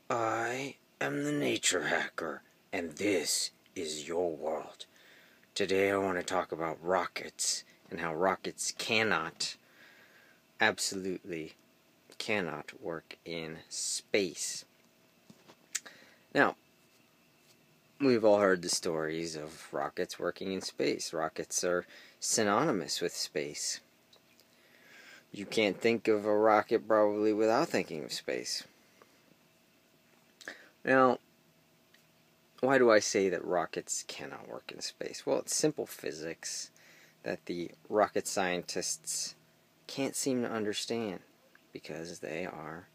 I am the Nature Hacker, and this is your world. Today I want to talk about rockets and how rockets absolutely cannot work in space. Now, we've all heard the stories of rockets working in space. Rockets are synonymous with space. You can't think of a rocket probably without thinking of space. Now, why do I say that rockets cannot work in space? Well, it's simple physics that the rocket scientists can't seem to understand because they are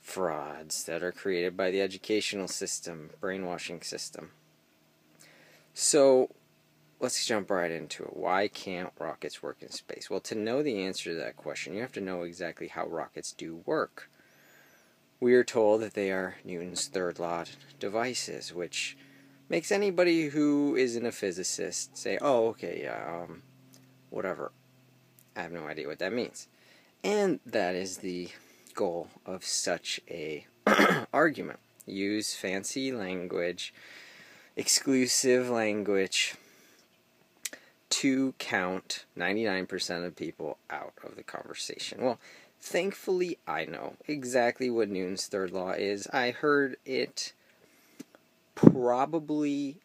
frauds that are created by the educational system, brainwashing system. So, let's jump right into it. Why can't rockets work in space? Well, to know the answer to that question, you have to know exactly how rockets do work. We are told that they are Newton's third law devices, which makes anybody who isn't a physicist say, oh, okay, yeah, whatever. I have no idea what that means. And that is the goal of such a argument. Use fancy language, exclusive language, to count 99% of people out of the conversation. Well, thankfully, I know exactly what Newton's third law is. I heard it probably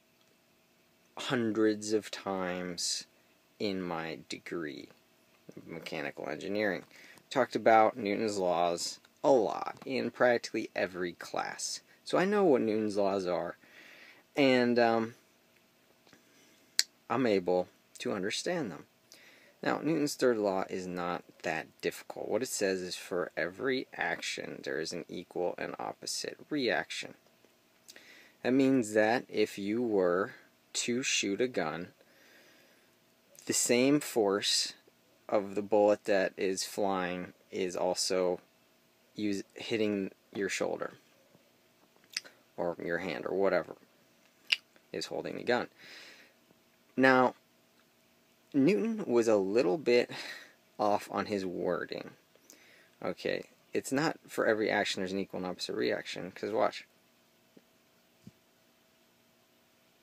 hundreds of times in my degree, mechanical engineering. Talked about Newton's laws a lot in practically every class. So I know what Newton's laws are, and I'm able to understand them. Now, Newton's third law is not that difficult. What it says is for every action, there is an equal and opposite reaction. That means that if you were to shoot a gun, the same force of the bullet that is flying is also hitting your shoulder or your hand or whatever is holding the gun. Now, Newton was a little bit off on his wording. Okay, it's not for every action there's an equal and opposite reaction, because watch.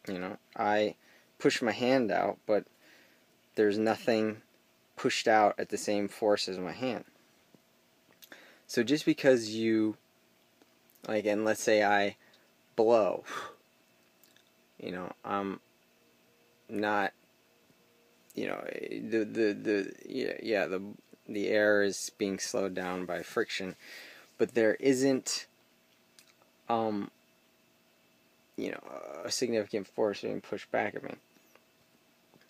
You know, I push my hand out, but there's nothing pushed out at the same force as my hand. So just because you, and let's say I blow, I'm not, the air is being slowed down by friction, but there isn't, a significant force being pushed back at me.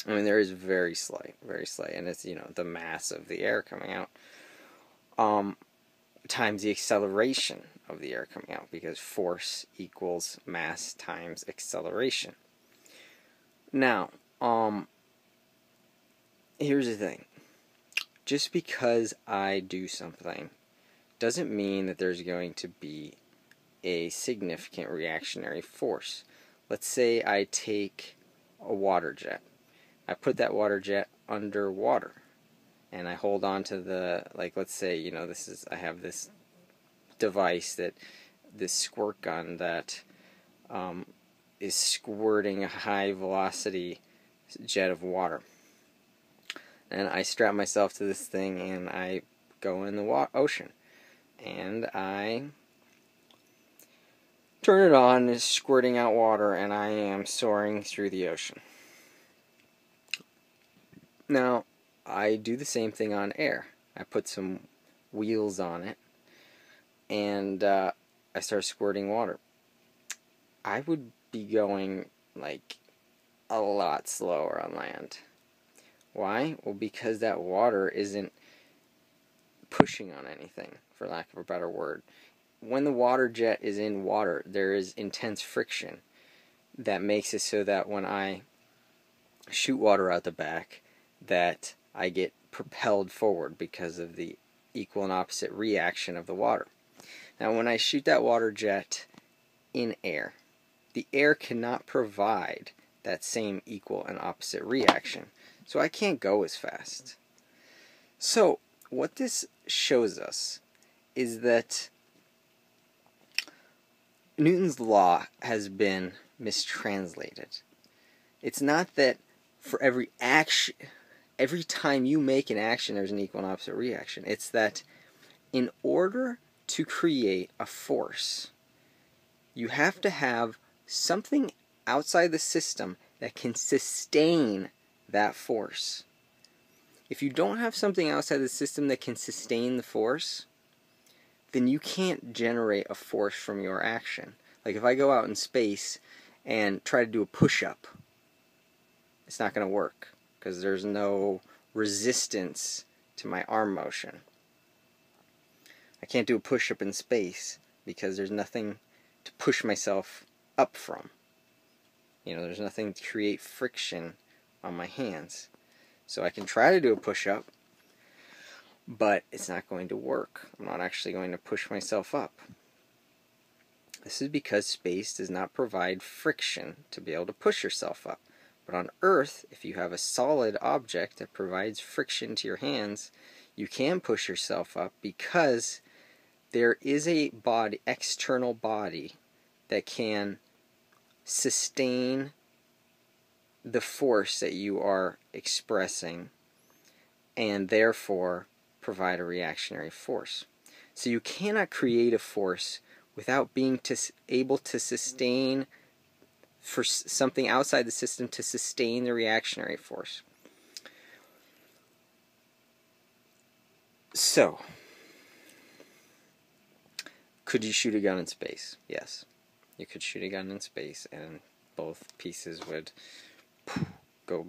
I mean, there is very slight, and it's, the mass of the air coming out, times the acceleration of the air coming out, because force equals mass times acceleration. Now, here's the thing. Just because I do something doesn't mean that there's going to be a significant reactionary force. Let's say I take a water jet. I put that water jet under water, and I hold on to the, let's say, I have this device, this squirt gun that is squirting a high velocity jet of water. And I strap myself to this thing, and I go in the ocean. And I turn it on, it's squirting out water, and I am soaring through the ocean. Now, I do the same thing on air. I put some wheels on it, and I start squirting water. I would be going, a lot slower on land. Why? Well, because that water isn't pushing on anything, for lack of a better word. When the water jet is in water, there is intense friction that makes it so that when I shoot water out the back, that I get propelled forward because of the equal and opposite reaction of the water. Now, when I shoot that water jet in air, the air cannot provide that same equal and opposite reaction. So I can't go as fast. So what this shows us is that Newton's law has been mistranslated. It's not that for every action, every time you make an action, there's an equal and opposite reaction. It's that in order to create a force, you have to have something outside the system that can sustain that force. If you don't have something outside the system that can sustain the force, then you can't generate a force from your action. Like if I go out in space and try to do a push-up, it's not going to work because there's no resistance to my arm motion. I can't do a push-up in space because there's nothing to push myself up from. There's nothing to create friction on my hands. So I can try to do a push-up, but it's not going to work. I'm not actually going to push myself up. This is because space does not provide friction to be able to push yourself up. But on Earth, if you have a solid object that provides friction to your hands, you can push yourself up because there is a body, external body, that can sustain the force that you are expressing and therefore provide a reactionary force. So you cannot create a force without being able to sustain for something outside the system to sustain the reactionary force. So, could you shoot a gun in space? Yes. You could shoot a gun in space and both pieces would go,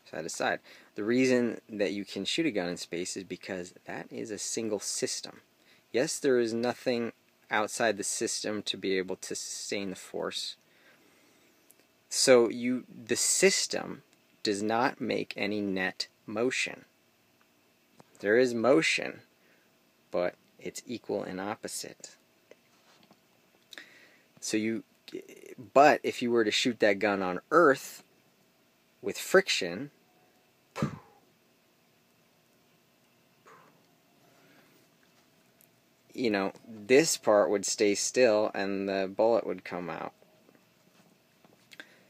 side to side. The reason that you can shoot a gun in space is because that is a single system. Yes, there is nothing outside the system to be able to sustain the force. So the system does not make any net motion. There is motion, but it's equal and opposite. But if you were to shoot that gun on Earth with friction, this part would stay still and the bullet would come out.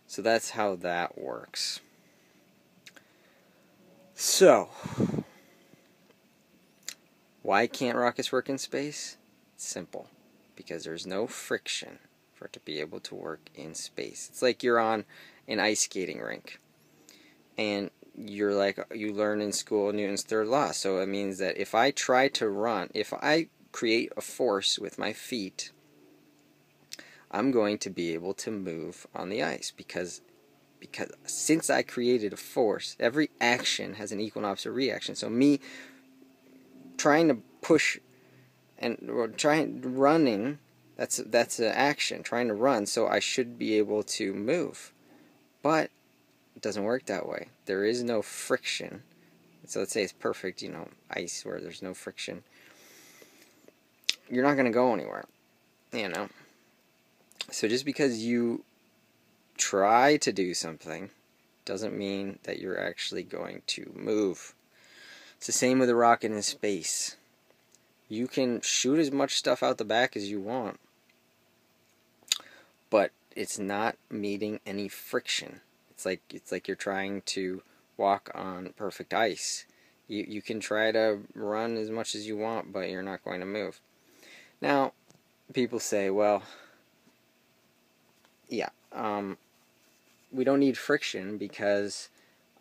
So that's how that works. So, why can't rockets work in space? It's simple. Because there's no friction for it to be able to work in space. It's like you're on an ice skating rink. And you learn in school Newton's third law. So it means that if I try to run, if I create a force with my feet, I'm going to be able to move on the ice because since I created a force, every action has an equal and opposite reaction. So me trying to push running, that's an action, trying to run, so I should be able to move. But it doesn't work that way. There is no friction. So let's say it's perfect, ice where there's no friction. You're not going to go anywhere, So just because you try to do something doesn't mean that you're actually going to move. It's the same with a rocket in space. You can shoot as much stuff out the back as you want, but it's not meeting any friction. It's like you're trying to walk on perfect ice. You can try to run as much as you want, but you're not going to move. Now, people say, well, yeah, we don't need friction because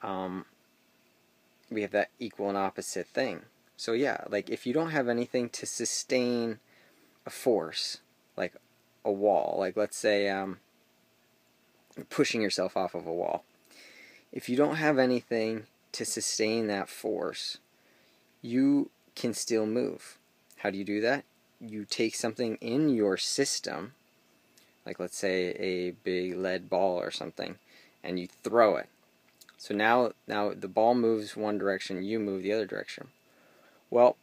we have that equal and opposite thing. So yeah, like if you don't have anything to sustain a force, like a wall, like let's say pushing yourself off of a wall. If you don't have anything to sustain that force, you can still move. How do you do that? You take something in your system, like let's say a big lead ball or something, and you throw it. So now the ball moves one direction, you move the other direction. Well,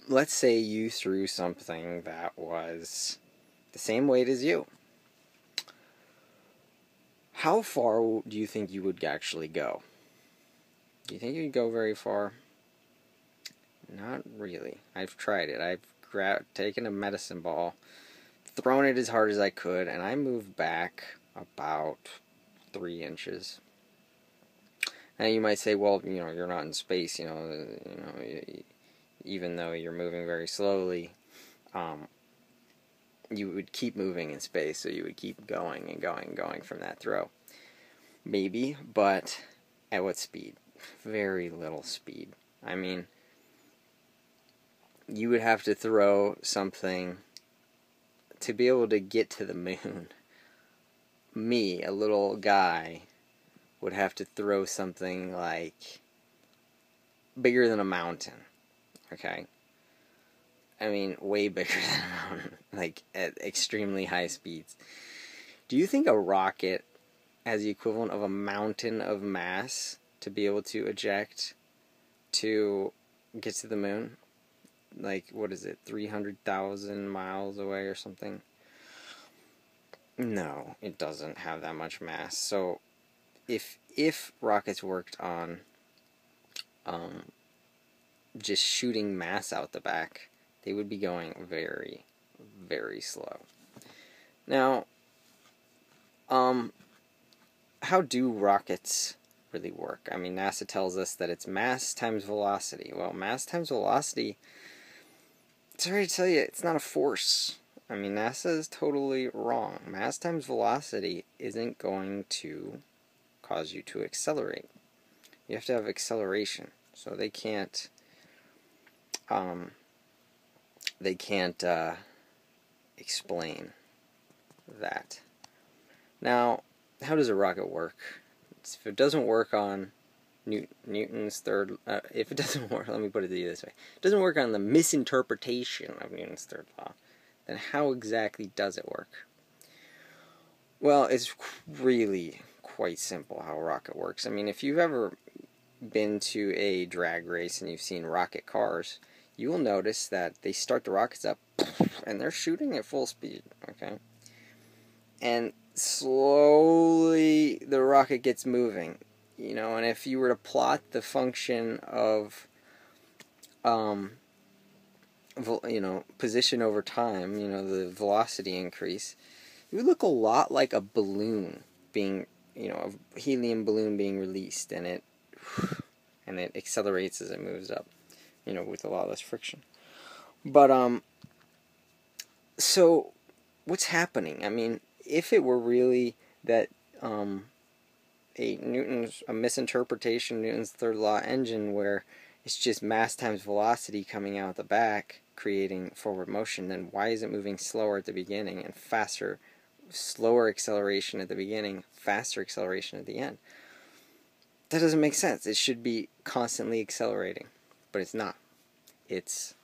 let's say you threw something that was the same weight as you. How far do you think you would actually go? Do you think you'd go very far? Not really. I've tried it. I've taken a medicine ball, thrown it as hard as I could, and I moved back about 3 inches. Now you might say, well, you're not in space, even though you're moving very slowly, you would keep moving in space, so you would keep going and going and going from that throw. Maybe, but at what speed? Very little speed. I mean, you would have to throw something to be able to get to the moon. Me, a little guy, would have to throw something like bigger than a mountain. Okay? I mean, way bigger than a mountain. Like, at extremely high speeds. Do you think a rocket has the equivalent of a mountain of mass to be able to eject to get to the moon? Like, what is it, 300,000 miles away or something? No, it doesn't have that much mass. So, if rockets worked on just shooting mass out the back, they would be going very, very slow. Now, how do rockets really work? I mean, NASA tells us that it's mass times velocity. Well, mass times velocity, sorry to tell you, it's not a force. I mean, NASA is totally wrong. Mass times velocity isn't going to cause you to accelerate. You have to have acceleration. So they can't explain that. Now, how does a rocket work? If it doesn't work on Newton's third, if it doesn't work, let me put it this way, it doesn't work on the misinterpretation of Newton's third law, then how exactly does it work? Well, it's really quite simple how a rocket works. I mean, if you've ever been to a drag race and you've seen rocket cars, you will notice that they start the rockets up and they're shooting at full speed, okay? And slowly the rocket gets moving, and if you were to plot the function of position over time, the velocity increase, it would look a lot like a balloon being, a helium balloon being released, and it accelerates as it moves up, with a lot less friction. But so what's happening? I mean, if it were really that a misinterpretation of Newton's third law engine, where it's just mass times velocity coming out the back, creating forward motion, then why is it moving slower at the beginning and slower acceleration at the beginning, faster acceleration at the end? That doesn't make sense. It should be constantly accelerating, but it's not. It's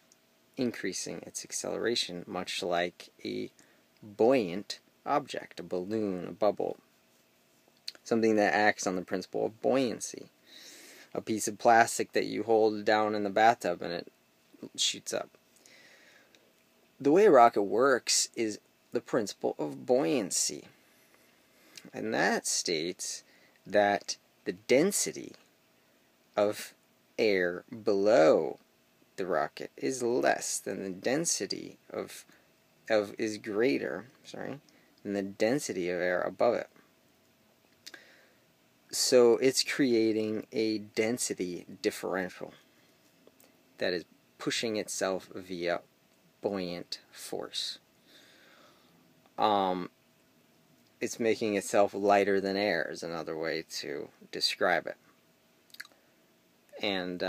increasing its acceleration, much like a buoyant object, a balloon, a bubble, something that acts on the principle of buoyancy. A piece of plastic that you hold down in the bathtub and it shoots up. The way a rocket works is the principle of buoyancy. And that states that the density of air below the rocket is less than the density is greater, than the density of air above it. So it's creating a density differential that is pushing itself via buoyant force. It's making itself lighter than air is another way to describe it. And,